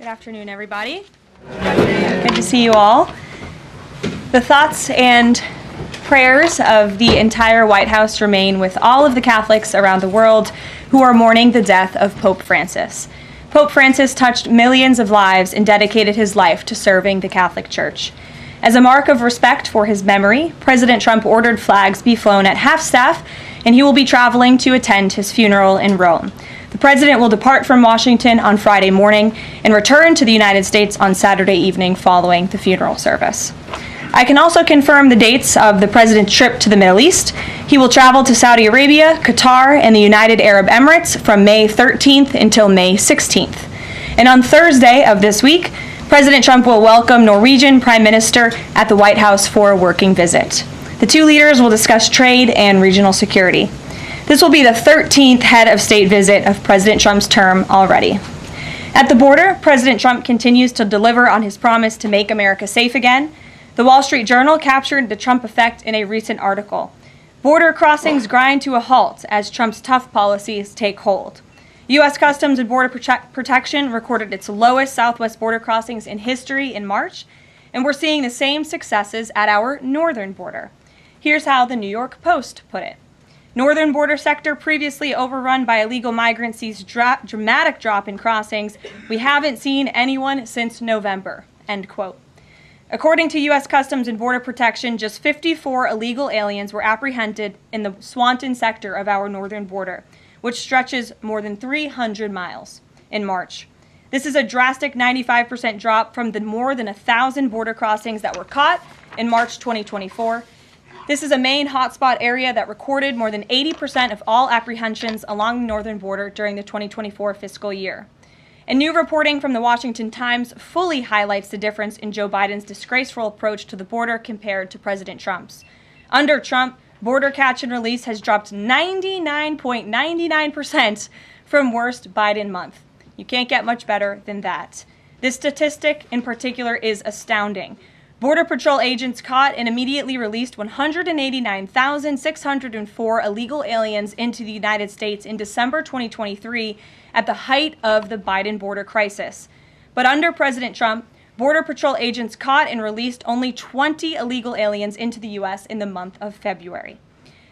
Good afternoon, everybody. Good to see you all. The thoughts and prayers of the entire White House remain with all of the Catholics around the world who are mourning the death of Pope Francis. Pope Francis touched millions of lives and dedicated his life to serving the Catholic Church. As a mark of respect for his memory, President Trump ordered flags be flown at half-staff, and he will be traveling to attend his funeral in Rome. The president will depart from Washington on Friday morning and return to the United States on Saturday evening following the funeral service. I can also confirm the dates of the president's trip to the Middle East. He will travel to Saudi Arabia, Qatar, and the United Arab Emirates from May 13th until May 16th. And on Thursday of this week, President Trump will welcome Norwegian Prime Minister at the White House for a working visit. The two leaders will discuss trade and regional security. This will be the 13th head of state visit of President Trump's term already. At the border, President Trump continues to deliver on his promise to make America safe again. The Wall Street Journal captured the Trump effect in a recent article. Border crossings grind to a halt as Trump's tough policies take hold. U.S. Customs and Border Protection recorded its lowest southwest border crossings in history in March, and we're seeing the same successes at our northern border. Here's how the New York Post put it. Northern border sector previously overrun by illegal migrants sees dramatic drop in crossings. We haven't seen anyone since November, end quote. According to U.S. Customs and Border Protection, just 54 illegal aliens were apprehended in the Swanton sector of our northern border, which stretches more than 300 miles in March. This is a drastic 95% drop from the more than 1,000 border crossings that were caught in March 2024. This is a main hotspot area that recorded more than 80% of all apprehensions along the northern border during the 2024 fiscal year. And new reporting from the Washington Times fully highlights the difference in Joe Biden's disgraceful approach to the border compared to President Trump's. Under Trump, border catch and release has dropped 99.99% from worst Biden month. You can't get much better than that. This statistic in particular is astounding. Border Patrol agents caught and immediately released 189,604 illegal aliens into the United States in December 2023 at the height of the Biden border crisis. But under President Trump, Border Patrol agents caught and released only 20 illegal aliens into the U.S. in the month of February.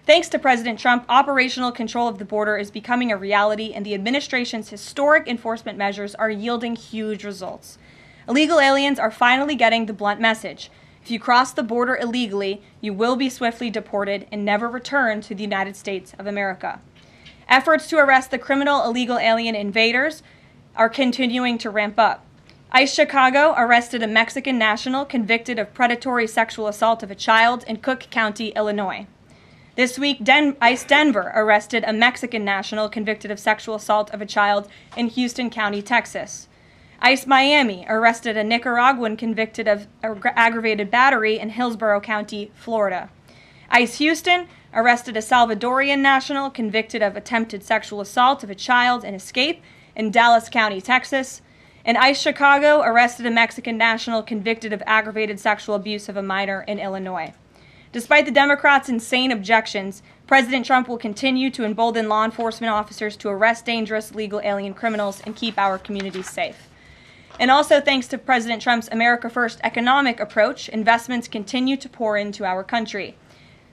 Thanks to President Trump, operational control of the border is becoming a reality, and the administration's historic enforcement measures are yielding huge results. Illegal aliens are finally getting the blunt message. If you cross the border illegally, you will be swiftly deported and never return to the United States of America. Efforts to arrest the criminal illegal alien invaders are continuing to ramp up. ICE Chicago arrested a Mexican national convicted of predatory sexual assault of a child in Cook County, Illinois. This week, ICE Denver arrested a Mexican national convicted of sexual assault of a child in Houston County, Texas. ICE Miami arrested a Nicaraguan convicted of aggravated battery in Hillsborough County, Florida. ICE Houston arrested a Salvadorian national convicted of attempted sexual assault of a child in escape in Dallas County, Texas. And ICE Chicago arrested a Mexican national convicted of aggravated sexual abuse of a minor in Illinois. Despite the Democrats' insane objections, President Trump will continue to embolden law enforcement officers to arrest dangerous illegal alien criminals and keep our communities safe. And also thanks to President Trump's America First economic approach, investments continue to pour into our country.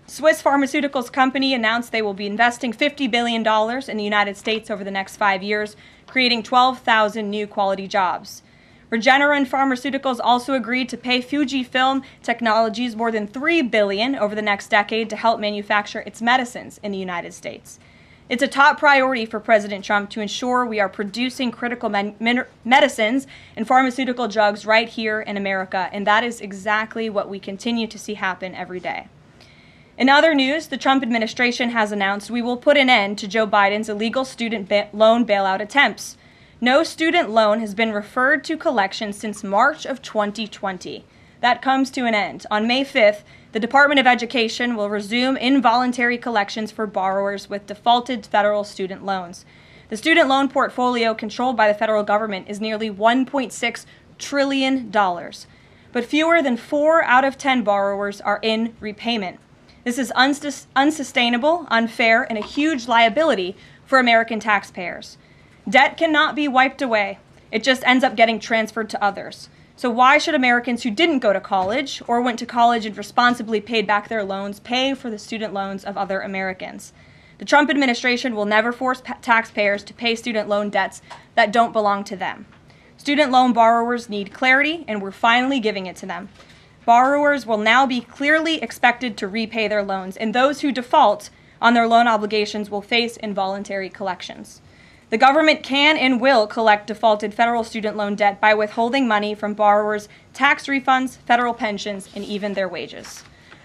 Swiss pharmaceuticals company announced they will be investing $50 billion in the United States over the next 5 years, creating 12,000 new quality jobs. Regeneron Pharmaceuticals also agreed to pay Fujifilm Technologies more than $3 billion over the next decade to help manufacture its medicines in the United States. It's a top priority for President Trump to ensure we are producing critical medicines and pharmaceutical drugs right here in America, and that is exactly what we continue to see happen every day. In other news, the Trump administration has announced we will put an end to Joe Biden's illegal student loan bailout attempts. No student loan has been referred to collection since March of 2020. That comes to an end. On May 5th, the Department of Education will resume involuntary collections for borrowers with defaulted federal student loans. The student loan portfolio controlled by the federal government is nearly $1.6 trillion, but fewer than 4 out of 10 borrowers are in repayment. This is unsustainable, unfair, and a huge liability for American taxpayers. Debt cannot be wiped away. It just ends up getting transferred to others. So why should Americans who didn't go to college or went to college and responsibly paid back their loans pay for the student loans of other Americans? The Trump administration will never force taxpayers to pay student loan debts that don't belong to them. Student loan borrowers need clarity, and we're finally giving it to them. Borrowers will now be clearly expected to repay their loans, and those who default on their loan obligations will face involuntary collections. The government can and will collect defaulted federal student loan debt by withholding money from borrowers, tax refunds, federal pensions, and even their wages.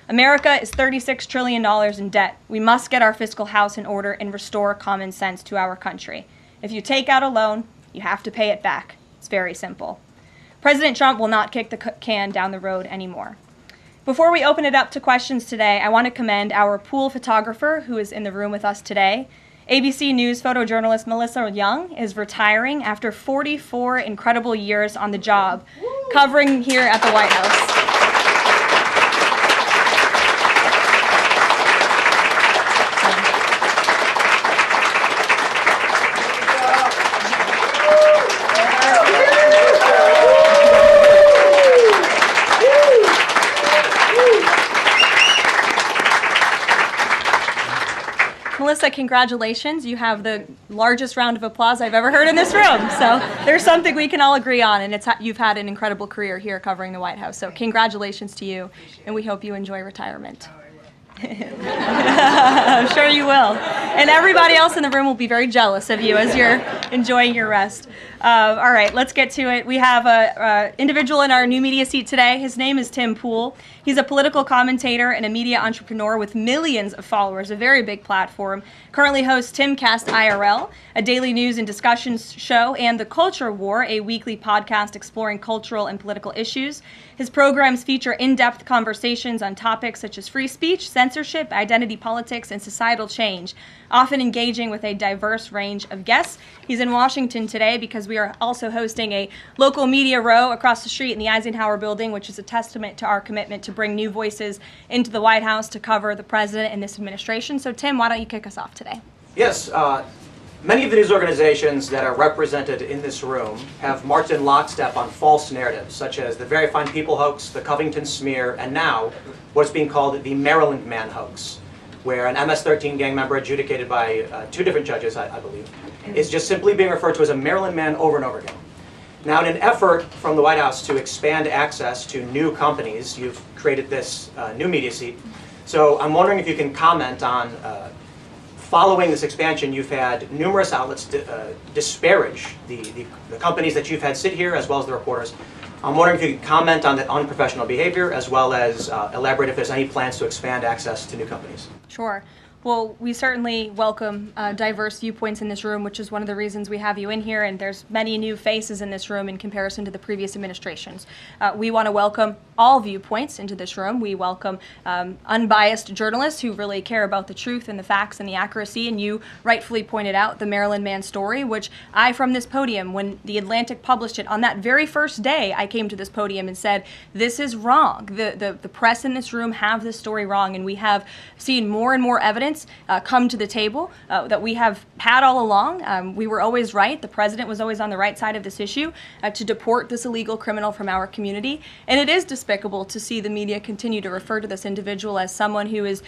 America is $36 trillion in debt. We must get our fiscal house in order and restore common sense to our country. If you take out a loan, you have to pay it back. It's very simple. President Trump will not kick the can down the road anymore. Before we open it up to questions today, I want to commend our pool photographer who is in the room with us today. ABC News photojournalist Melissa Young is retiring after 44 incredible years on the job, covering here at the White House. Melissa, congratulations. You have the largest round of applause I've ever heard in this room. So there's something we can all agree on, and you've had an incredible career here covering the White House. So congratulations to you, and we hope you enjoy retirement. I'm sure you will. And everybody else in the room will be very jealous of you as you're enjoying your rest. All right, let's get to it. We have an individual in our new media seat today. His name is Tim Pool. He's a political commentator and a media entrepreneur with millions of followers, a very big platform. Currently hosts Timcast IRL, a daily news and discussions show, and The Culture War, a weekly podcast exploring cultural and political issues. His programs feature in-depth conversations on topics such as free speech, censorship, identity politics, and societal change, often engaging with a diverse range of guests. He's in Washington today because we are also hosting a local media row across the street in the Eisenhower building, which is a testament to our commitment to bring new voices into the White House to cover the president and this administration. So Tim, why don't you kick us off today? Yes. Many of the news organizations that are represented in this room have marched in lockstep on false narratives, such as the Very Fine People hoax, the Covington smear, and now what's being called the Maryland Man hoax, where an MS-13 gang member adjudicated by two different judges, I believe, is just simply being referred to as a Maryland Man over and over again. Now, in an effort from the White House to expand access to new companies, you've created this new media seat. So I'm wondering if you can comment on following this expansion, you've had numerous outlets disparage the companies that you've had sit here, as well as the reporters. I'm wondering if you could comment on that unprofessional behavior, as well as elaborate if there's any plans to expand access to new companies. Sure. Well, we certainly welcome diverse viewpoints in this room, which is one of the reasons we have you in here, and there's many new faces in this room in comparison to the previous administrations. We want to welcome all viewpoints into this room. We welcome unbiased journalists who really care about the truth and the facts and the accuracy, and you rightfully pointed out the Maryland Man story, which I, from this podium, when The Atlantic published it, on that very first day, I came to this podium and said, this is wrong. The press in this room have this story wrong, and we have seen more and more evidence come to the table that we have had all along. We were always right. The president was always on the right side of this issue to deport this illegal criminal from our community. And it is despicable to see the media continue to refer to this individual as someone who is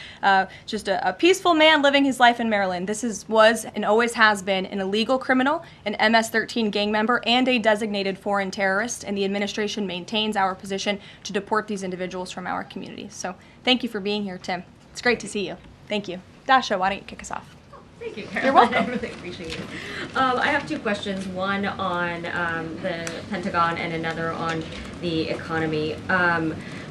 just a peaceful man living his life in Maryland. This was and always has been an illegal criminal, an MS-13 gang member, and a designated foreign terrorist. And the administration maintains our position to deport these individuals from our community. So thank you for being here, Tim. It's great to see you. Thank you. Dasha, why don't you kick us off? Thank you, Carol. You're welcome. I really appreciate it. I have two questions, one on the Pentagon and another on the economy.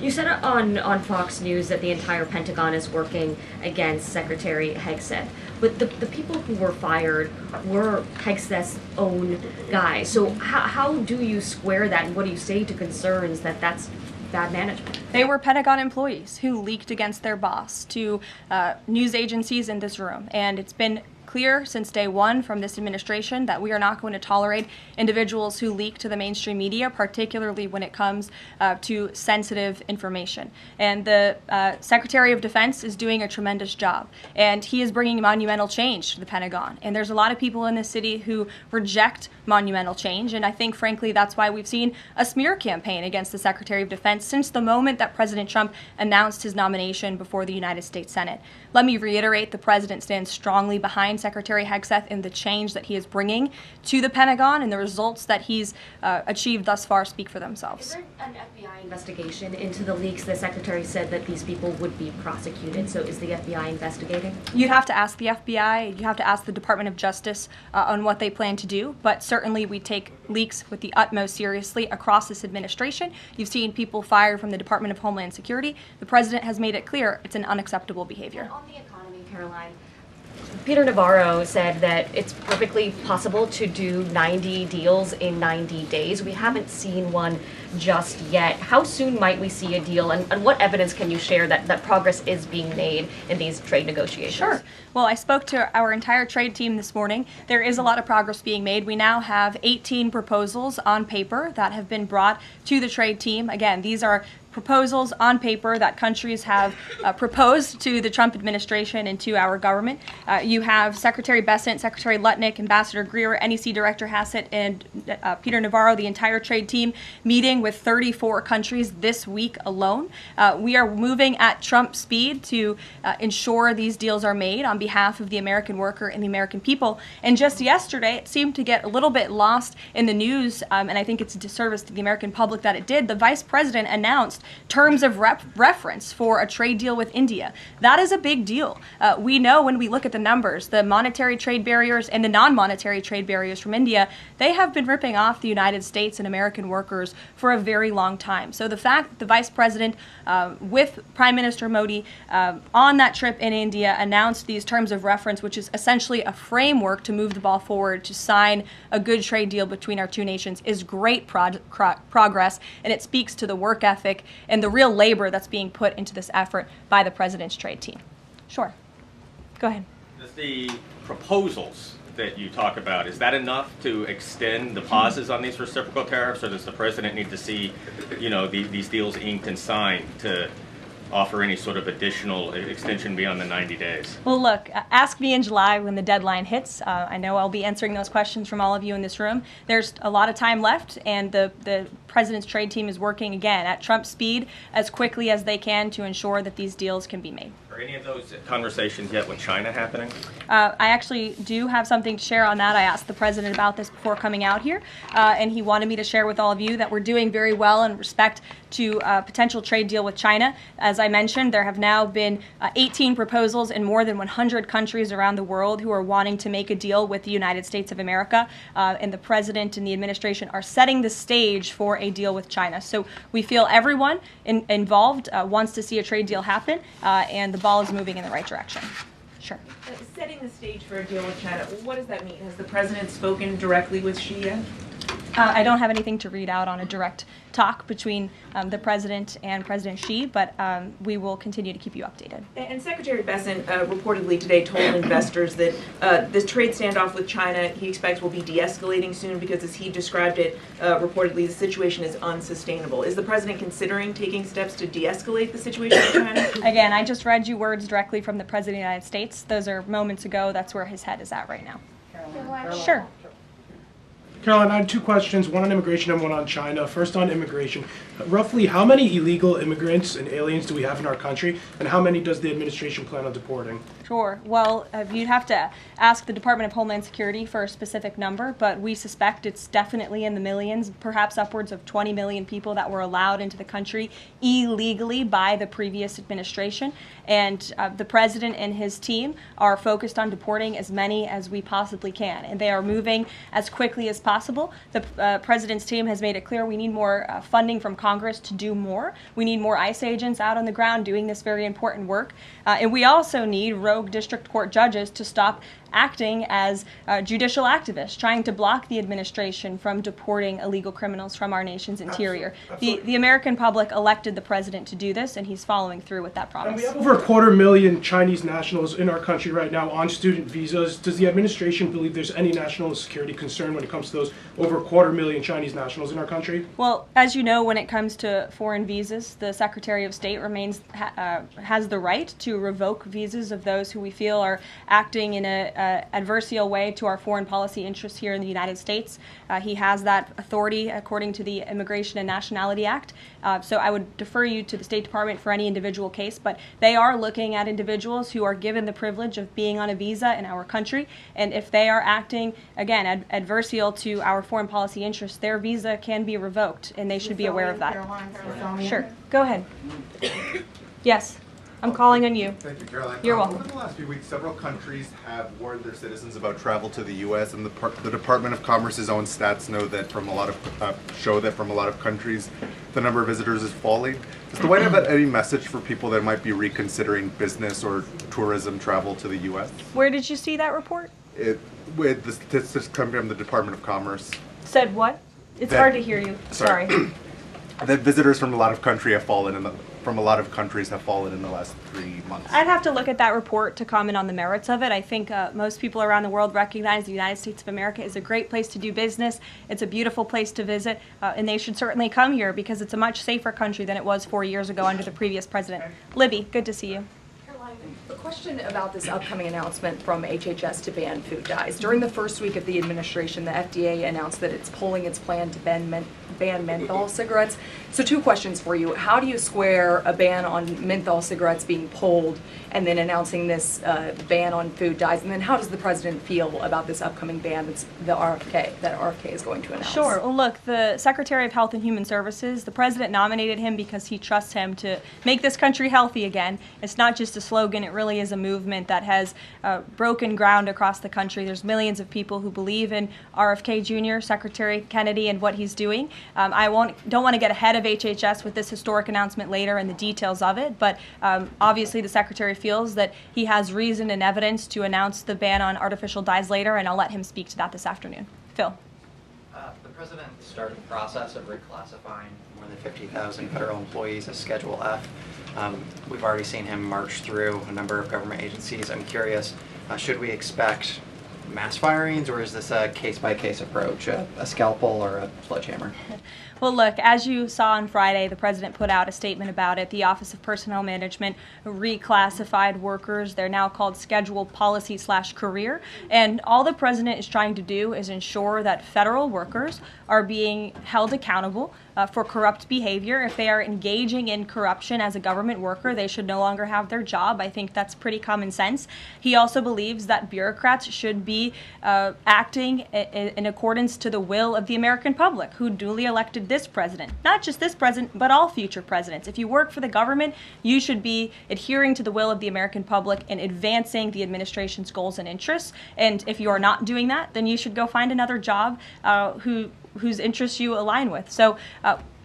You said on Fox News that the entire Pentagon is working against Secretary Hegseth, but the people who were fired were Hegseth's own guys. So how do you square that, and what do you say to concerns that that's bad management? They were Pentagon employees who leaked against their boss to news agencies in this room, and it's been clear since day one from this administration that we are not going to tolerate individuals who leak to the mainstream media, particularly when it comes to sensitive information. And the Secretary of Defense is doing a tremendous job, and he is bringing monumental change to the Pentagon. And there's a lot of people in this city who reject monumental change, and I think, frankly, that's why we've seen a smear campaign against the Secretary of Defense since the moment that President Trump announced his nomination before the United States Senate. Let me reiterate, the President stands strongly behind Secretary Hegseth in the change that he is bringing to the Pentagon, and the results that he's achieved thus far speak for themselves. Is there an FBI investigation into the leaks? The Secretary said that these people would be prosecuted, so is the FBI investigating? You'd have to ask the FBI, you have to ask the Department of Justice on what they plan to do, but certainly we take leaks with the utmost seriously across this administration. You've seen people fired from the Department of Homeland Security. The President has made it clear it's an unacceptable behavior. And on the economy, Caroline, Peter Navarro said that it's perfectly possible to do 90 deals in 90 days. We haven't seen one just yet. How soon might we see a deal, and what evidence can you share that progress is being made in these trade negotiations? Sure. Well, I spoke to our entire trade team this morning. There is a lot of progress being made. We now have 18 proposals on paper that have been brought to the trade team. Again, these are proposals on paper that countries have proposed to the Trump administration and to our government. You have Secretary Bessent, Secretary Lutnick, Ambassador Greer, NEC Director Hassett, and Peter Navarro, the entire trade team, meeting with 34 countries this week alone. We are moving at Trump speed to ensure these deals are made on behalf of the American worker and the American people. And just yesterday, it seemed to get a little bit lost in the news, and I think it's a disservice to the American public that it did. The Vice President announced terms of reference for a trade deal with India. That is a big deal. We know when we look at the numbers, the monetary trade barriers and the non-monetary trade barriers from India, they have been ripping off the United States and American workers for a very long time. So the fact that the Vice President with Prime Minister Modi on that trip in India announced these terms of reference, which is essentially a framework to move the ball forward to sign a good trade deal between our two nations, is great progress, and it speaks to the work ethic and the real labor that's being put into this effort by the President's trade team. Sure. Go ahead. Does the proposals that you talk about, is that enough to extend the pauses on these reciprocal tariffs, or does the President need to see, these deals inked and signed to offer any sort of additional extension beyond the 90 days? Well, look, ask me in July when the deadline hits. I know I'll be answering those questions from all of you in this room. There's a lot of time left, and the President's trade team is working, again, at Trump speed as quickly as they can to ensure that these deals can be made. Are any of those conversations yet with China happening? I actually do have something to share on that. I asked the President about this before coming out here, and he wanted me to share with all of you that we're doing very well in respect to a potential trade deal with China. As I mentioned, there have now been 18 proposals in more than 100 countries around the world who are wanting to make a deal with the United States of America, and the President and the administration are setting the stage for a deal with China. So we feel everyone involved wants to see a trade deal happen, and the ball is moving in the right direction. Sure. Setting the stage for a deal with China, what does that mean? Has the President spoken directly with Xi yet? I don't have anything to read out on a direct talk between the President and President Xi, but we will continue to keep you updated. And Secretary Bessent reportedly today told investors that this trade standoff with China he expects will be de-escalating soon because, as he described it, reportedly the situation is unsustainable. Is the President considering taking steps to de-escalate the situation with China? Again, I just read you words directly from the President of the United States. Those are moments ago. That's where his head is at right now. Caroline. Sure. Caroline, I had two questions, one on immigration and one on China. First on immigration. Roughly how many illegal immigrants and aliens do we have in our country, and how many does the administration plan on deporting? Sure. Well, you'd have to ask the Department of Homeland Security for a specific number, but we suspect it's definitely in the millions, perhaps upwards of 20 million people that were allowed into the country illegally by the previous administration. And the President and his team are focused on deporting as many as we possibly can, and they are moving as quickly as possible. The President's team has made it clear we need more funding from Congress to do more. We need more ICE agents out on the ground doing this very important work. And we also need rogue district court judges to stop acting as judicial activists, trying to block the administration from deporting illegal criminals from our nation's interior. The American public elected the president to do this, and he's following through with that promise. And we have over 250,000 Chinese nationals in our country right now on student visas. Does the administration believe there's any national security concern when it comes to those over 250,000 Chinese nationals in our country? Well, as you know, when it comes to foreign visas, the Secretary of State has the right to revoke visas of those who we feel are acting in an adversarial way to our foreign policy interests here in the United States. He has that authority according to the Immigration and Nationality Act. So I would defer you to the State Department for any individual case, but they are looking at individuals who are given the privilege of being on a visa in our country, and if they are acting, again, adversarial to our foreign policy interests, their visa can be revoked, and they should be aware of that. Sure. Go ahead. Yes. I'm calling on you. Thank you, Caroline. You're welcome. Over the last few weeks, several countries have warned their citizens about travel to the U.S., and the Department of Commerce's own stats know that from a lot of countries, the number of visitors is falling. Does the White House have any message for people that might be reconsidering business or tourism travel to the U.S.? Where did you see that report? With the statistics coming from the Department of Commerce. Said what? It's hard to hear you. Sorry. That visitors from a lot of countries have fallen in the last 3 months. I'd have to look at that report to comment on the merits of it. I think most people around the world recognize the United States of America is a great place to do business. It's a beautiful place to visit, and they should certainly come here because it's a much safer country than it was 4 years ago under the previous president. Libby, good to see you. A question about this upcoming announcement from HHS to ban food dyes. During the first week of the administration, the FDA announced that it's pulling its plan to ban menthol cigarettes. So 2 questions for you. How do you square a ban on menthol cigarettes being pulled and then announcing this ban on food dyes? And then how does the president feel about this upcoming ban that RFK is going to announce? Sure. Well, look, the Secretary of Health and Human Services, the president nominated him because he trusts him to make this country healthy again. It's not just a slogan. It really is a movement that has broken ground across the country. There's millions of people who believe in RFK Jr., Secretary Kennedy, and what he's doing. I don't want to get ahead of HHS with this historic announcement later and the details of it, but obviously the Secretary feels that he has reason and evidence to announce the ban on artificial dyes later, and I'll let him speak to that this afternoon. Phil. The president started the process of reclassifying more than 50,000 federal employees as Schedule F. We've already seen him march through a number of government agencies. I'm curious, should we expect mass firings, or is this a case-by-case approach, a scalpel or a sledgehammer? Well, look, as you saw on Friday, the president put out a statement about it. The Office of Personnel Management reclassified workers. They're now called scheduled policy/career. And all the president is trying to do is ensure that federal workers are being held accountable for corrupt behavior. If they are engaging in corruption as a government worker, they should no longer have their job. I think that's pretty common sense. He also believes that bureaucrats should be acting in accordance to the will of the American public, who duly elected this president. Not just this president, but all future presidents. If you work for the government, you should be adhering to the will of the American public and advancing the administration's goals and interests. And if you are not doing that, then you should go find another job whose interests you align with. So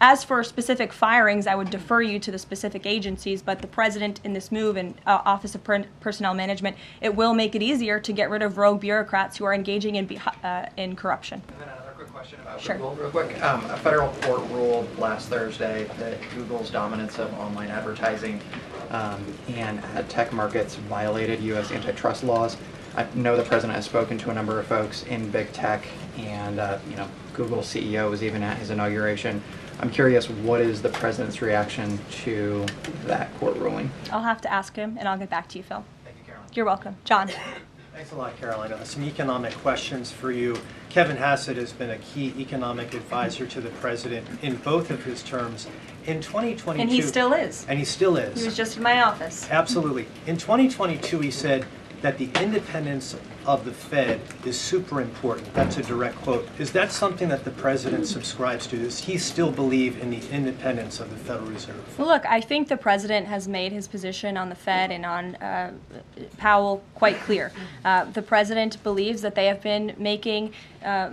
as for specific firings, I would defer you to the specific agencies, but the president in this move and Office of Personnel Management, it will make it easier to get rid of rogue bureaucrats who are engaging in corruption. And then another quick question about Sure. Google, real quick. A federal court ruled last Thursday that Google's dominance of online advertising and ad tech markets violated U.S. antitrust laws. I know the president has spoken to a number of folks in big tech, and Google's CEO was even at his inauguration. I'm curious, what is the president's reaction to that court ruling? I'll have to ask him, and I'll get back to you, Phil. Thank you, Caroline. You're welcome. John. Thanks a lot, Caroline. Some economic questions for you. Kevin Hassett has been a key economic advisor to the president in both of his terms. In 2022... And he still is. And he still is. He was just in my office. Absolutely. In 2022, he said that the independence of the Fed is super important. That's a direct quote. Is that something that the president subscribes to? Does he still believe in the independence of the Federal Reserve? Well, look, I think the president has made his position on the Fed and on Powell quite clear. The president believes that they have been making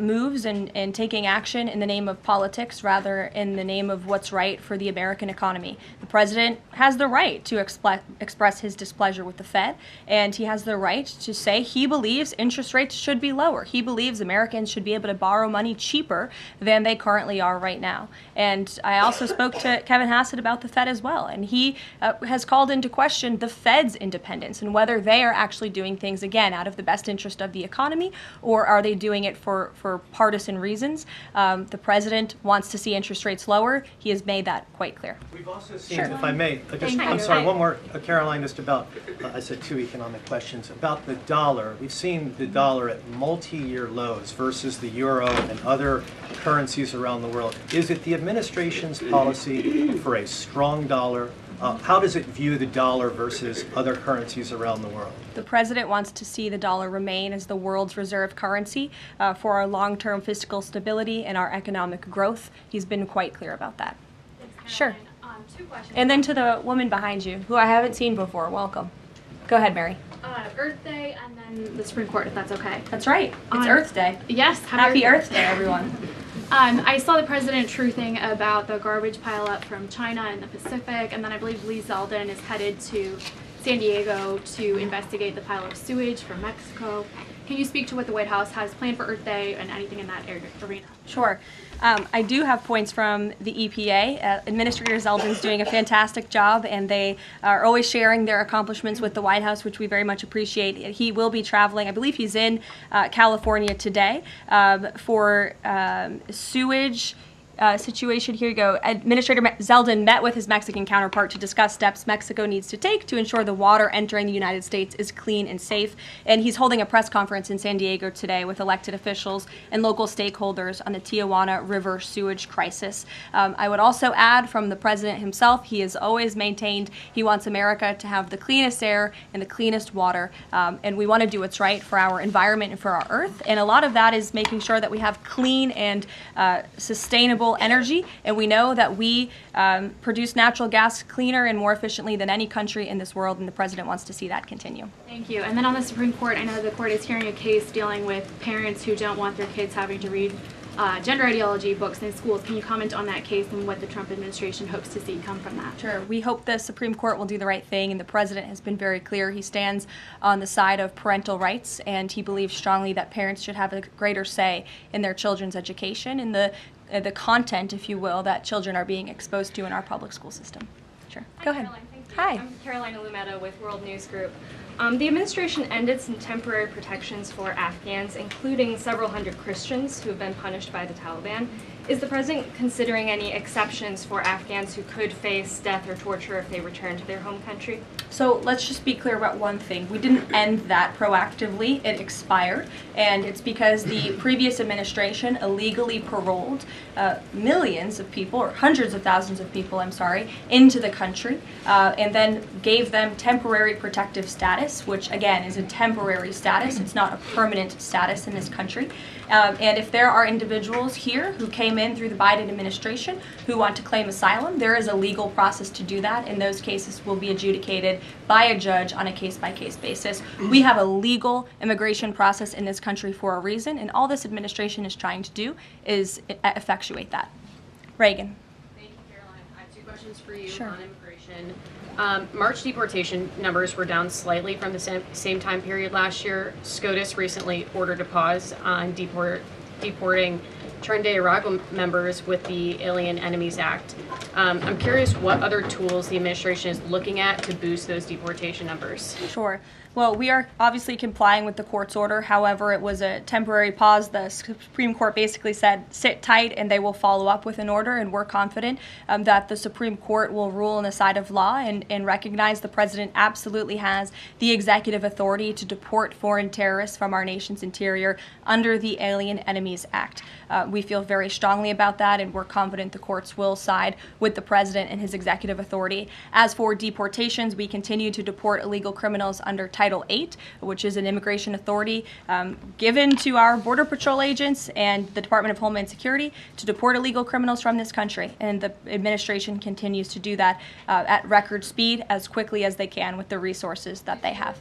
moves and taking action in the name of politics rather in the name of what's right for the American economy. The president has the right to express his displeasure with the Fed, and he has the right to say he believes believes interest rates should be lower. He believes Americans should be able to borrow money cheaper than they currently are right now. And I also spoke to Kevin Hassett about the Fed as well, and he has called into question the Fed's independence and whether they are actually doing things, again, out of the best interest of the economy, or are they doing it for partisan reasons. The president wants to see interest rates lower. He has made that quite clear. We've also seen, if I may, I'm sorry, one more, Caroline, just about, I said 2 economic questions, about the dollar. We've seen the dollar at multi-year lows versus the euro and other currencies around the world. Is it the administration's policy for a strong dollar? How does it view the dollar versus other currencies around the world? The president wants to see the dollar remain as the world's reserve currency for our long-term fiscal stability and our economic growth. He's been quite clear about that. Sure. 2 questions. And then to the woman behind you, who I haven't seen before, welcome. Go ahead, Mary. Earth Day and then the Supreme Court, if that's okay. That's right. It's Earth Day. Yes. Happy Earth Day, everyone. I saw the president truthing about the garbage pileup from China and the Pacific, and then I believe Lee Zeldin is headed to San Diego to investigate the pile of sewage from Mexico. Can you speak to what the White House has planned for Earth Day and anything in that arena? Sure. I do have points from the EPA. Administrator Zeldin's doing a fantastic job, and they are always sharing their accomplishments with the White House, which we very much appreciate. He will be traveling. I believe he's in California today for sewage situation. Here you go. Administrator Zeldin met with his Mexican counterpart to discuss steps Mexico needs to take to ensure the water entering the United States is clean and safe. And he's holding a press conference in San Diego today with elected officials and local stakeholders on the Tijuana River sewage crisis. I would also add from the president himself, he has always maintained he wants America to have the cleanest air and the cleanest water. And we want to do what's right for our environment and for our earth. And a lot of that is making sure that we have clean and sustainable energy, and we know that we produce natural gas cleaner and more efficiently than any country in this world, and the president wants to see that continue. Thank you. And then on the Supreme Court, I know the court is hearing a case dealing with parents who don't want their kids having to read gender ideology books in schools. Can you comment on that case and what the Trump administration hopes to see come from that? Sure. We hope the Supreme Court will do the right thing, and the president has been very clear. He stands on the side of parental rights, and he believes strongly that parents should have a greater say in their children's education and the content, if you will, that children are being exposed to in our public school system. Sure. Go ahead. Caroline, thank you. Hi. I'm Carolina Lumetta with World News Group. The administration ended some temporary protections for Afghans, including several hundred Christians who have been punished by the Taliban. Is the president considering any exceptions for Afghans who could face death or torture if they return to their home country? So let's just be clear about one thing. We didn't end that proactively. It expired, and it's because the previous administration illegally paroled millions of people, or hundreds of thousands of people, I'm sorry, into the country, and then gave them temporary protective status, which again is a temporary status. It's not a permanent status in this country. And if there are individuals here who came in through the Biden administration who want to claim asylum, there is a legal process to do that, and those cases will be adjudicated by a judge on a case-by-case basis. We have a legal immigration process in this country for a reason, and all this administration is trying to do is effectuate that. Reagan. Thank you, Caroline. I have 2 questions for you Sure. on immigration. March deportation numbers were down slightly from the same time period last year. SCOTUS recently ordered a pause on deporting Trinidad Tobago members with the Alien Enemies Act. I'm curious what other tools the administration is looking at to boost those deportation numbers. Sure. Well, we are obviously complying with the court's order. However, it was a temporary pause. The Supreme Court basically said, sit tight, and they will follow up with an order, and we're confident that the Supreme Court will rule on the side of law and recognize the president absolutely has the executive authority to deport foreign terrorists from our nation's interior under the Alien Enemies Act. We feel very strongly about that, and we're confident the courts will side with the president and his executive authority. As for deportations, we continue to deport illegal criminals under Title VIII, which is an immigration authority given to our Border Patrol agents and the Department of Homeland Security to deport illegal criminals from this country. And the administration continues to do that at record speed as quickly as they can with the resources that they have.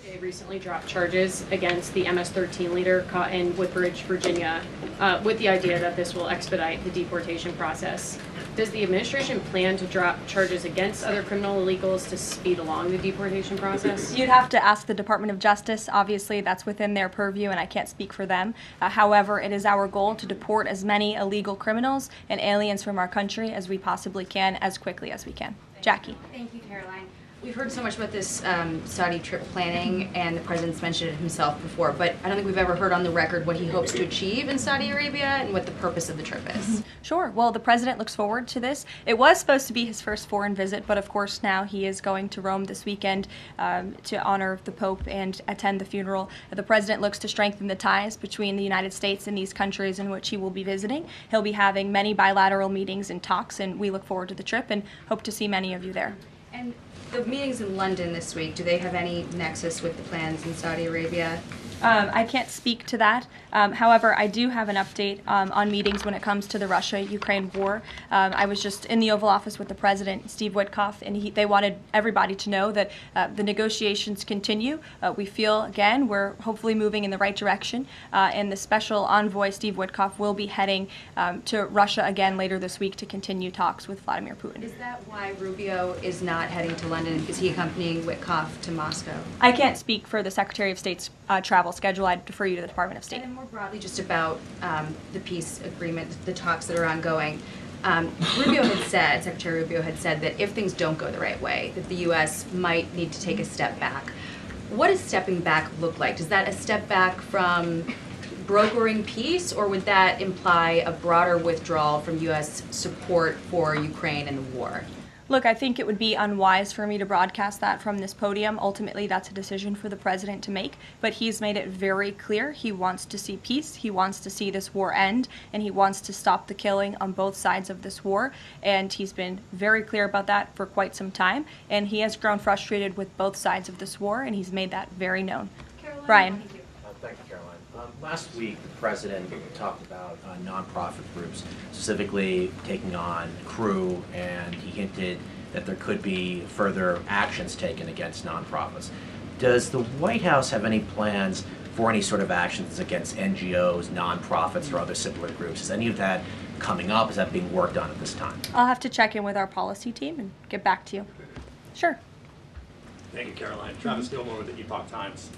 The They recently dropped charges against the MS-13 leader caught in Woodbridge, Virginia, with the idea that this will expedite the deportation process. Does the administration plan to drop charges against other criminal illegals to speed along the deportation process? You'd have to ask the Department of Justice. Obviously, that's within their purview, and I can't speak for them. However, it is our goal to deport as many illegal criminals and aliens from our country as we possibly can, as quickly as we can. Jackie. Thank you, Caroline. We've heard so much about this Saudi trip planning, and the president's mentioned it himself before, but I don't think we've ever heard on the record what he hopes to achieve in Saudi Arabia and what the purpose of the trip is. Sure. Well, the president looks forward to this. It was supposed to be his first foreign visit, but of course now he is going to Rome this weekend to honor the Pope and attend the funeral. The president looks to strengthen the ties between the United States and these countries in which he will be visiting. He'll be having many bilateral meetings and talks, and we look forward to the trip and hope to see many of you there. And the meetings in London this week, do they have any nexus with the plans in Saudi Arabia? I can't speak to that. However, I do have an update on meetings when it comes to the Russia-Ukraine war. I was just in the Oval Office with the President, Steve Witkoff, and they wanted everybody to know that the negotiations continue. We feel, again, we're hopefully moving in the right direction, and the special envoy, Steve Witkoff, will be heading to Russia again later this week to continue talks with Vladimir Putin. Is that why Rubio is not heading to London? Is he accompanying Witkoff to Moscow? I can't speak for the Secretary of State's travel schedule. I'd defer you to the Department of State. And then more broadly, just about the peace agreement, the talks that are ongoing. Secretary Rubio had said that if things don't go the right way, that the U.S. might need to take a step back. What does stepping back look like? Is that a step back from brokering peace, or would that imply a broader withdrawal from U.S. support for Ukraine and the war? Look, I think it would be unwise for me to broadcast that from this podium. Ultimately, that's a decision for the president to make, but he's made it very clear he wants to see peace, he wants to see this war end, and he wants to stop the killing on both sides of this war, and he's been very clear about that for quite some time, and he has grown frustrated with both sides of this war, and he's made that very known. Caroline, Brian. thank you. Thank you, Caroline. Last week, the president talked about nonprofit groups, specifically taking on Crew, and he hinted that there could be further actions taken against nonprofits. Does the White House have any plans for any sort of actions against NGOs, nonprofits, or other similar groups? Is any of that coming up? Is that being worked on at this time? I'll have to check in with our policy team and get back to you. Sure. Thank you, Caroline. Travis Gilmore with the Epoch Times.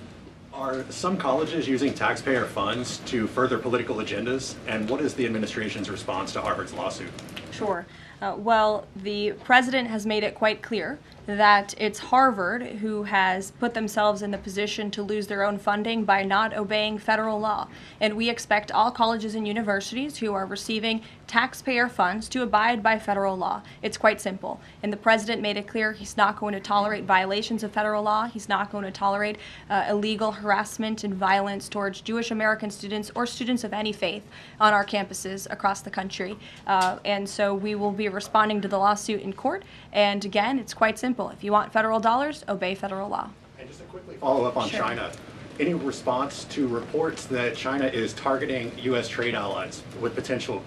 Are some colleges using taxpayer funds to further political agendas? And what is the administration's response to Harvard's lawsuit? Sure. Well, the president has made it quite clear that it's Harvard who has put themselves in the position to lose their own funding by not obeying federal law. And we expect all colleges and universities who are receiving taxpayer funds to abide by federal law. It's quite simple. And the president made it clear he's not going to tolerate violations of federal law. He's not going to tolerate illegal harassment and violence towards Jewish American students or students of any faith on our campuses across the country. And so we will be responding to the lawsuit in court. And again, it's quite simple. If you want federal dollars, obey federal law. And just a quickly follow up on China. Any response to reports that China is targeting U.S. trade allies with potential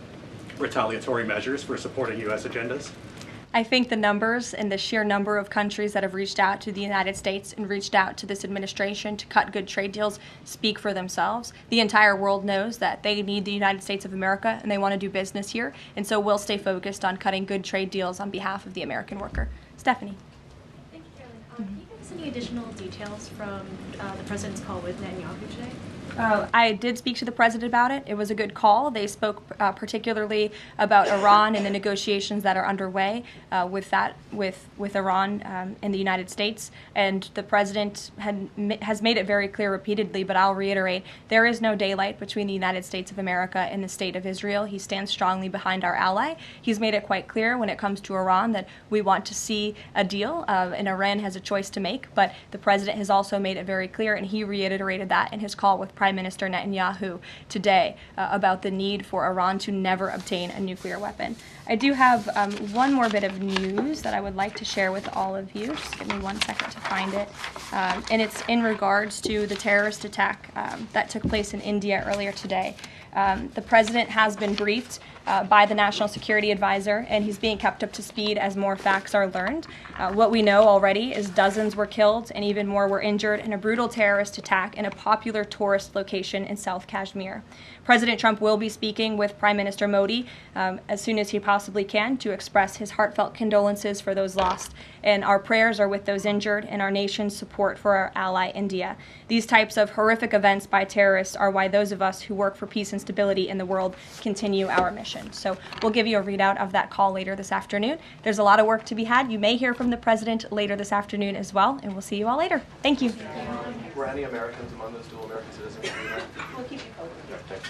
retaliatory measures for supporting U.S. agendas? I think the numbers and the sheer number of countries that have reached out to the United States and reached out to this administration to cut good trade deals speak for themselves. The entire world knows that they need the United States of America and they want to do business here, and so we'll stay focused on cutting good trade deals on behalf of the American worker. Stephanie. Thank you, Caroline. Can you give us any additional details from the president's call with Netanyahu today? I did speak to the president about it. It was a good call. They spoke particularly about Iran and the negotiations that are underway with Iran and the United States. And the president has made it very clear repeatedly, but I'll reiterate, there is no daylight between the United States of America and the state of Israel. He stands strongly behind our ally. He's made it quite clear when it comes to Iran that we want to see a deal, and Iran has a choice to make. But the president has also made it very clear, and he reiterated that in his call with Prime Minister Netanyahu today about the need for Iran to never obtain a nuclear weapon. I do have one more bit of news that I would like to share with all of you. Just give me 1 second to find it. And it's in regards to the terrorist attack that took place in India earlier today. The president has been briefed by the National Security Advisor, and he's being kept up to speed as more facts are learned. What we know already is dozens were killed and even more were injured in a brutal terrorist attack in a popular tourist location in South Kashmir. President Trump will be speaking with Prime Minister Modi as soon as he possibly can to express his heartfelt condolences for those lost, and our prayers are with those injured and our nation's support for our ally India. These types of horrific events by terrorists are why those of us who work for peace and stability in the world continue our mission. So we'll give you a readout of that call later this afternoon. There's a lot of work to be had. You may hear from the president later this afternoon as well, and we'll see you all later. Thank you. Were any Americans among those dual American citizens? We'll keep you posted.